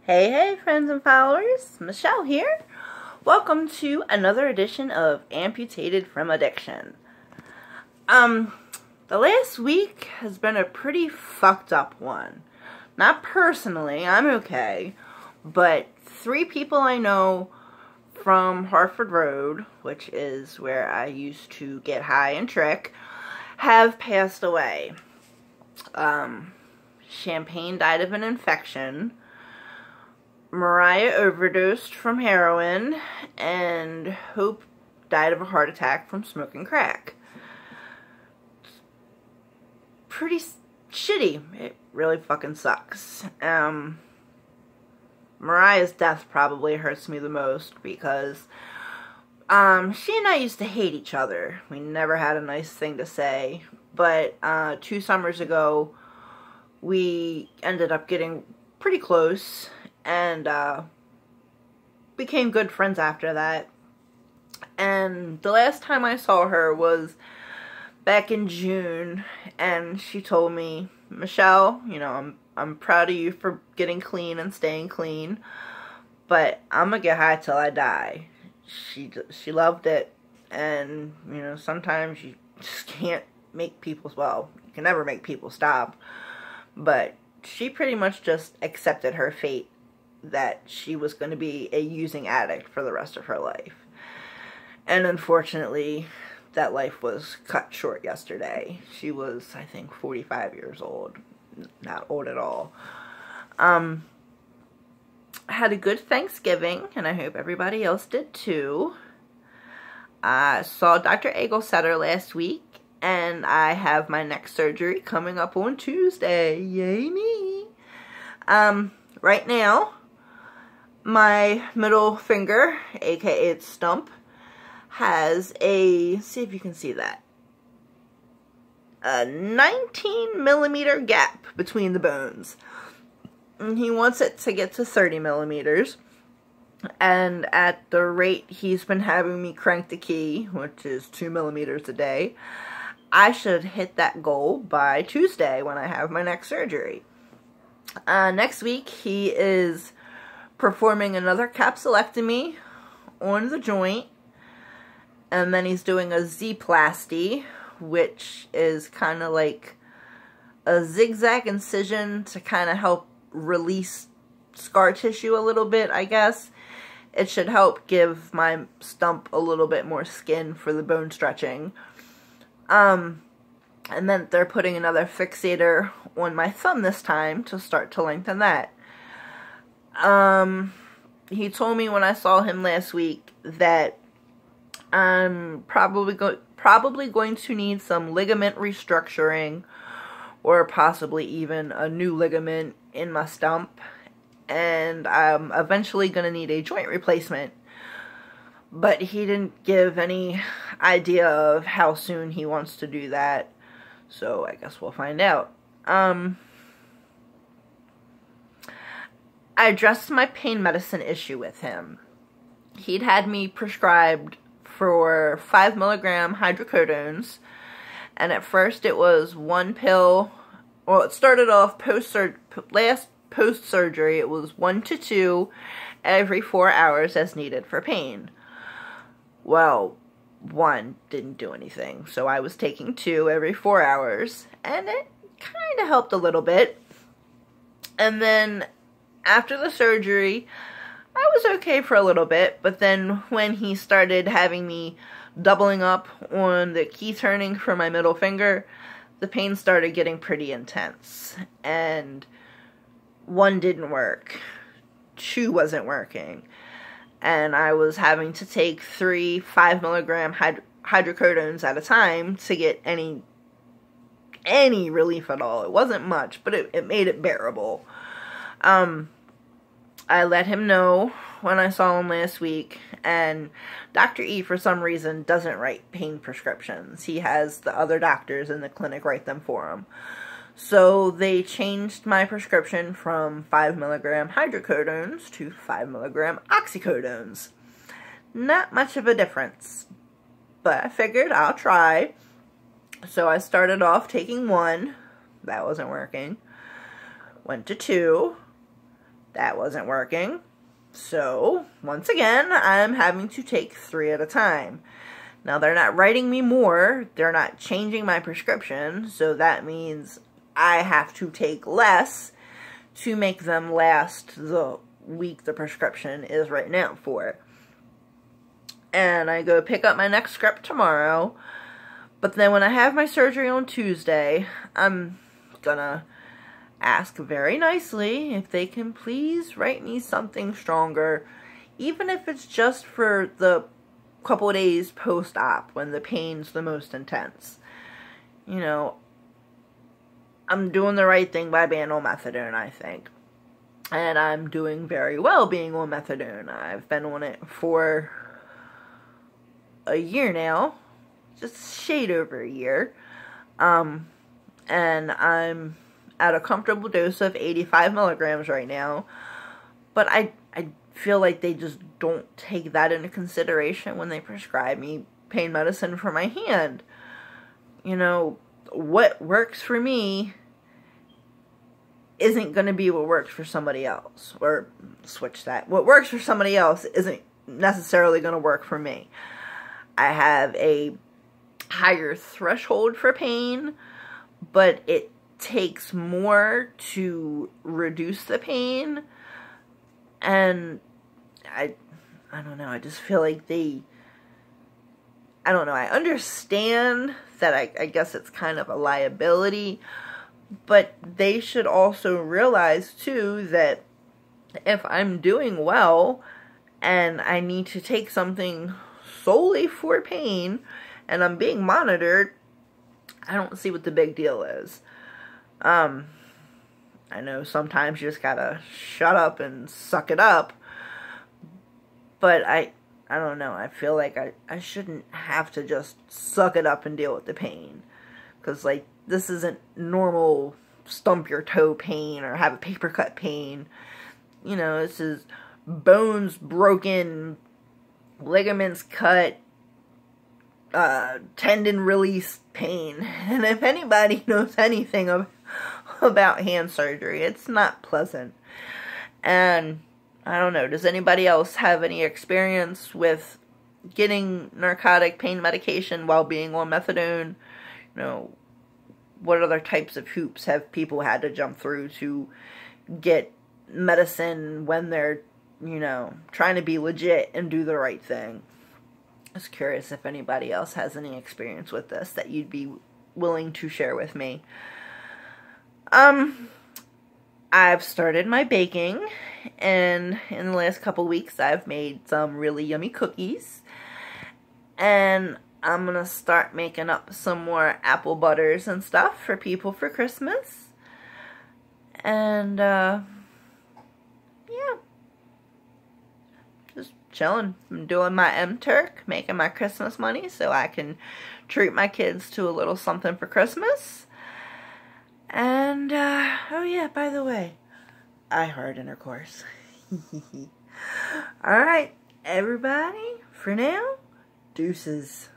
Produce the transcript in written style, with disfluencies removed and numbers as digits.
Hey, hey, friends and followers, Michelle here. Welcome to another edition of Amputated from Addiction. The last week has been a pretty fucked up one. Not personally, I'm okay, but 3 people I know from Hartford Road, which is where I used to get high and trick, have passed away. Champagne died of an infection. Mariah overdosed from heroin, and Hope died of a heart attack from smoking crack. Pretty shitty. It really fucking sucks. Mariah's death probably hurts me the most because she and I used to hate each other. We never had a nice thing to say, but 2 summers ago we ended up getting pretty close and became good friends after that. And the last time I saw her was back in June, and she told me, Michelle, you know, I'm proud of you for getting clean and staying clean, but I'm gonna get high till I die. She loved it, and you know, sometimes you just can't make people, well, you can never make people stop, but she pretty much just accepted her fate that she was going to be a using addict for the rest of her life. And unfortunately, that life was cut short yesterday. She was, I think, 45 years old. Not old at all. I had a good Thanksgiving, and I hope everybody else did too. I saw Dr. Eaglesetter last week, and I have my neck surgery coming up on Tuesday. Yay me! Right now, my middle finger, aka its stump, has a, see if you can see that, a 19mm gap between the bones. And he wants it to get to 30mm. And at the rate he's been having me crank the key, which is 2mm a day, I should hit that goal by Tuesday when I have my next surgery. Next week he is performing another capsulectomy on the joint, and then he's doing a Z-plasty, which is kind of like a zigzag incision to kind of help release scar tissue a little bit, I guess. It should help give my stump a little bit more skin for the bone stretching. And then they're putting another fixator on my thumb this time to start to lengthen that. He told me when I saw him last week that I'm probably going to need some ligament restructuring, or possibly even a new ligament in my stump, and I'm eventually going to need a joint replacement. But he didn't give any idea of how soon he wants to do that, so I guess we'll find out. I addressed my pain medicine issue with him. He'd had me prescribed for 5mg hydrocodones, and at first it was 1 pill. Well, it started off post-surgery, it was 1 to 2 every 4 hours as needed for pain. Well, 1 didn't do anything, so I was taking 2 every 4 hours, and it kind of helped a little bit. And then after the surgery, I was okay for a little bit, but then when he started having me doubling up on the key turning for my middle finger, the pain started getting pretty intense, and 1 didn't work, 2 wasn't working, and I was having to take 3 5mg hydrocodones at a time to get any relief at all. It wasn't much, but it made it bearable. I let him know when I saw him last week, and Dr. E, for some reason, doesn't write pain prescriptions. He has the other doctors in the clinic write them for him. So they changed my prescription from 5mg hydrocodones to 5mg oxycodones. Not much of a difference, but I figured I'll try. So I started off taking 1. That wasn't working. Went to 2. That wasn't working. So, once again, I'm having to take 3 at a time. Now, they're not writing me more. They're not changing my prescription. So, that means I have to take less to make them last the week the prescription is written out for. And I go pick up my next script tomorrow. But then when I have my surgery on Tuesday, I'm gonna ask very nicely if they can please write me something stronger, even if it's just for the couple of days post-op when the pain's the most intense. You know, I'm doing the right thing by being on methadone, I think. And I'm doing very well being on methadone. I've been on it for a year now, just shade over a year. And I'm at a comfortable dose of 85 milligrams right now. But I feel like they just don't take that into consideration when they prescribe me pain medicine for my hand. You know, what works for me isn't going to be what works for somebody else. Or switch that. What works for somebody else isn't necessarily going to work for me. I have a higher threshold for pain, but it takes more to reduce the pain. And I don't know, I just feel like I don't know, I understand that I guess it's kind of a liability, but they should also realize too that if I'm doing well and I need to take something solely for pain and I'm being monitored, I don't see what the big deal is. I know sometimes you just gotta shut up and suck it up, but I don't know, I feel like I shouldn't have to just suck it up and deal with the pain, because like, this isn't normal stump your toe pain or have a paper cut pain. You know, this is bones broken, ligaments cut, tendon release pain. And if anybody knows anything about hand surgery, it's not pleasant. And I don't know, does anybody else have any experience with getting narcotic pain medication while being on methadone? You know, what other types of hoops have people had to jump through to get medicine when they're, you know, trying to be legit and do the right thing? I was curious if anybody else has any experience with this that you'd be willing to share with me. I've started my baking, and in the last couple weeks I've made some really yummy cookies, and I'm gonna start making up some more apple butters and stuff for people for Christmas. And yeah, just chilling. I'm doing my M-Turk, making my Christmas money so I can treat my kids to a little something for Christmas. And oh yeah, by the way, I heart intercourse. Alright, everybody, for now, deuces.